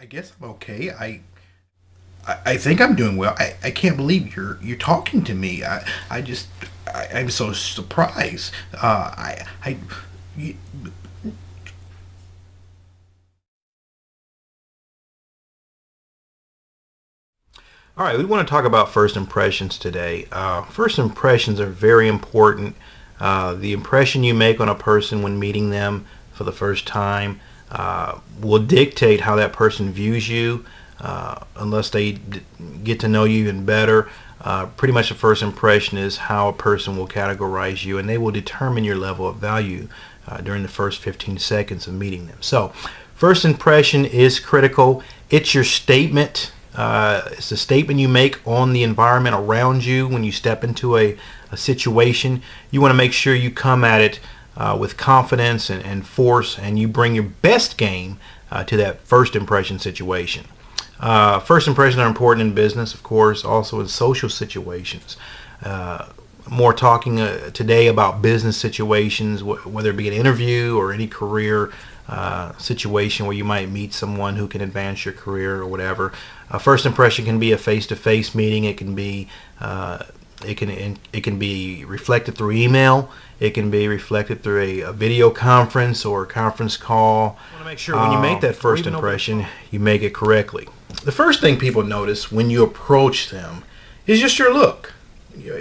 I guess I'm okay. I think I'm doing well. I can't believe you're talking to me. I'm so surprised. You, All right, we want to talk about first impressions today. First impressions are very important. The impression you make on a person when meeting them for the first time will dictate how that person views you, unless they get to know you even better. Pretty much the first impression is how a person will categorize you, and they will determine your level of value during the first 15 seconds of meeting them. So, first impression is critical. It's your statement. It's a statement you make on the environment around you when you step into a situation. You want to make sure you come at it with confidence and force, and you bring your best game to that first impression situation. First impressions are important in business, of course, also in social situations. More talking today about business situations, whether it be an interview or any career situation where you might meet someone who can advance your career or whatever. First impression can be a face-to-face meeting. It can be it can be reflected through email. It can be reflected through a video conference or a conference call. You want to make sure when you make that first impression, you make it correctly. The first thing people notice when you approach them is just your look.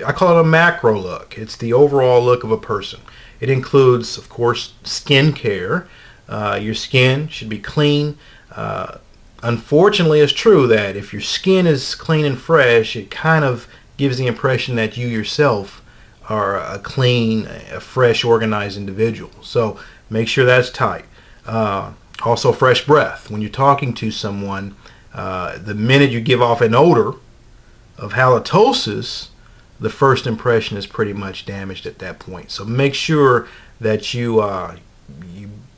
I call it a macro look. It's the overall look of a person. It includes, of course, skin care. Your skin should be clean. Unfortunately, it's true that if your skin is clean and fresh, it kind of gives the impression that you yourself are a clean, a fresh, organized individual. So make sure that's tight. Also, fresh breath. When you're talking to someone, the minute you give off an odor of halitosis, the first impression is pretty much damaged at that point. So make sure that you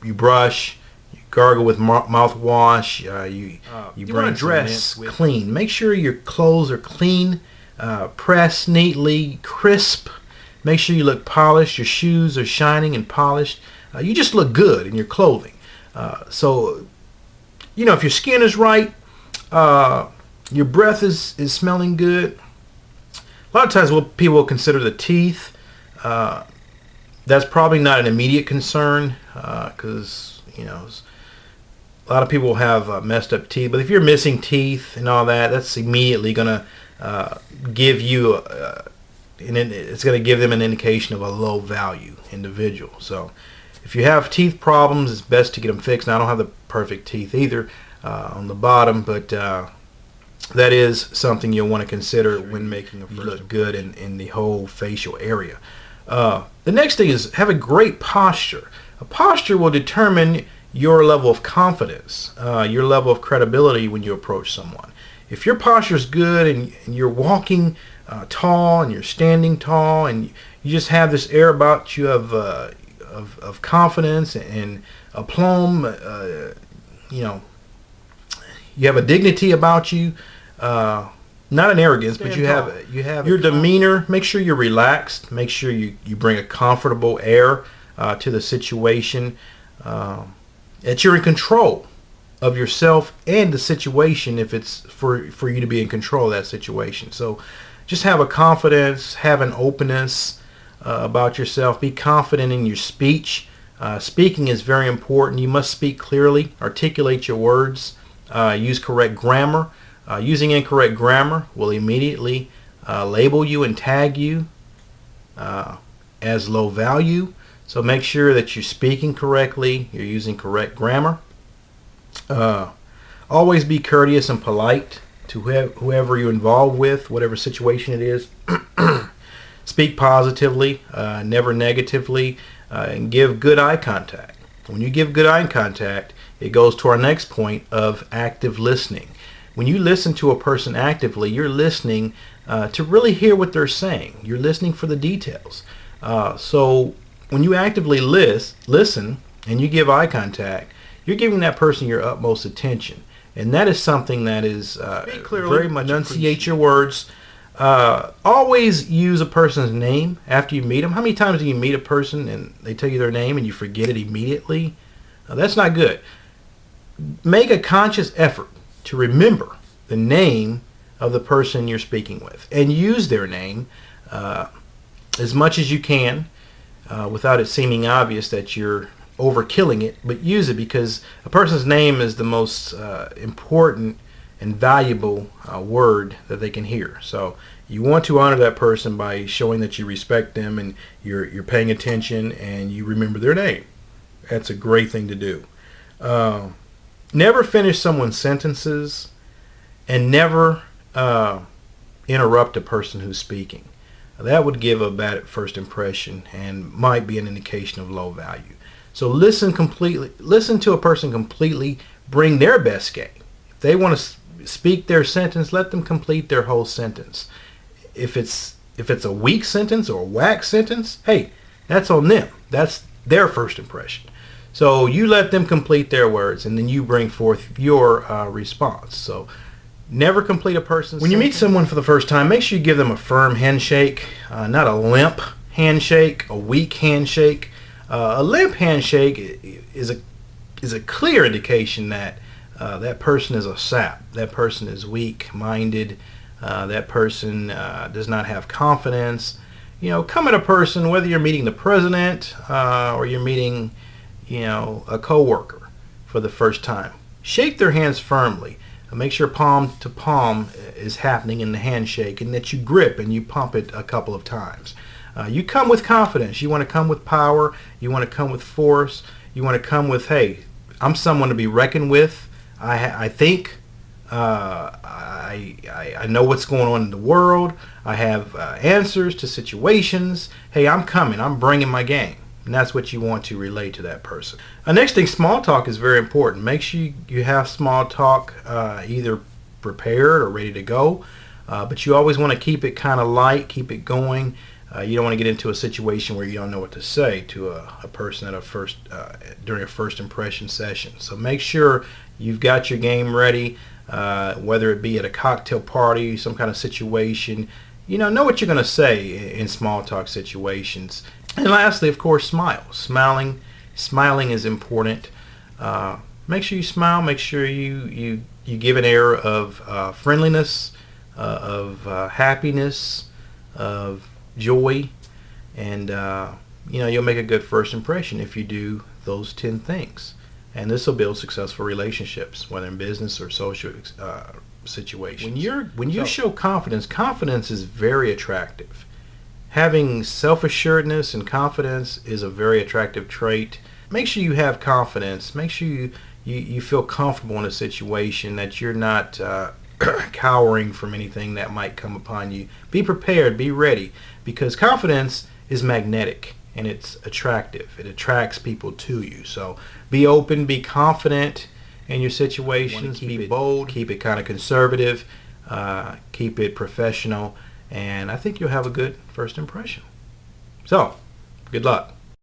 brush, you gargle with mouthwash, you want to dress clean. Make sure your clothes are clean, pressed neatly, crisp. Make sure you look polished. Your shoes are shining and polished. You just look good in your clothing. So, if your skin is right, your breath is smelling good. A lot of times people will consider the teeth. That's probably not an immediate concern because, a lot of people have messed up teeth. But if you're missing teeth and all that, that's immediately going to give you, it's going to give them an indication of a low value individual. So if you have teeth problems, it's best to get them fixed. Now, I don't have the perfect teeth either on the bottom, but that is something you'll want to consider when making a first look good in the whole facial area. The next thing is have a great posture. A posture will determine your level of confidence, your level of credibility when you approach someone. If your posture is good and you're walking tall and you're standing tall and you just have this air about you of confidence and aplomb, you have a dignity about you, not an arrogance, but you have your demeanor. Make sure you're relaxed. Make sure you bring a comfortable air to the situation. That you're in control of yourself and the situation if it's for you to be in control of that situation. So just have a confidence, have an openness about yourself. Be confident in your speech. Speaking is very important. You must speak clearly, articulate your words, use correct grammar. Using incorrect grammar will immediately label you and tag you as low value. So make sure that you're speaking correctly, you're using correct grammar. Always be courteous and polite to whoever you're involved with, whatever situation it is. Speak positively, never negatively, and give good eye contact. When you give good eye contact, it goes to our next point of active listening. When you listen to a person actively, you're listening to really hear what they're saying. You're listening for the details. So when you actively listen and you give eye contact, you're giving that person your utmost attention. And that is something that is very much enunciate your words. Always use a person's name after you meet them. How many times do you meet a person and they tell you their name and you forget it immediately? That's not good. Make a conscious effort to remember the name of the person you're speaking with and use their name as much as you can without it seeming obvious that you're overkilling it, but use it because a person's name is the most important and valuable word that they can hear. So you want to honor that person by showing that you respect them and you're paying attention and you remember their name. That's a great thing to do. Never finish someone's sentences and never interrupt a person who's speaking. That would give a bad first impression and might be an indication of low value. So listen to a person completely, bring their best game. If they want to speak their sentence, let them complete their whole sentence. If it's a weak sentence or a whack sentence, hey, that's on them. That's their first impression. So you let them complete their words and then you bring forth your response. So never complete a person's When you meet someone for the first time, make sure you give them a firm handshake, not a limp handshake, a weak handshake. A limp handshake is a clear indication that that person is a sap. That person is weak-minded. That person does not have confidence. Come at a person, whether you're meeting the president or you're meeting, a coworker for the first time. Shake their hands firmly. Make sure palm to palm is happening in the handshake and that you grip and you pump it a couple of times. You come with confidence. You want to come with power. You want to come with force. You want to come with, hey, I'm someone to be reckoned with. I think I know what's going on in the world. I have answers to situations. Hey, I'm coming. I'm bringing my game. And that's what you want to relate to that person. Next thing, small talk is very important. Make sure you have small talk either prepared or ready to go. But you always want to keep it kind of light, keep it going. You don't want to get into a situation where you don't know what to say to a person at during a first impression session. So make sure you've got your game ready, whether it be at a cocktail party, some kind of situation. Know what you're going to say in small talk situations. And lastly, of course, smile. Smiling is important. Make sure you smile. Make sure you give an air of friendliness, of happiness, of joy, and you'll make a good first impression if you do those 10 things. And this will build successful relationships, whether in business or social situations. When you show confidence is very attractive. Having self-assuredness and confidence is a very attractive trait. Make sure you have confidence. Make sure you feel comfortable in a situation, that you're not cowering from anything that might come upon you. Be prepared, be ready, because confidence is magnetic and it's attractive. It attracts people to you. So be open, be confident in your situations, be bold, keep it kind of conservative, keep it professional, and I think you'll have a good first impression. So, good luck.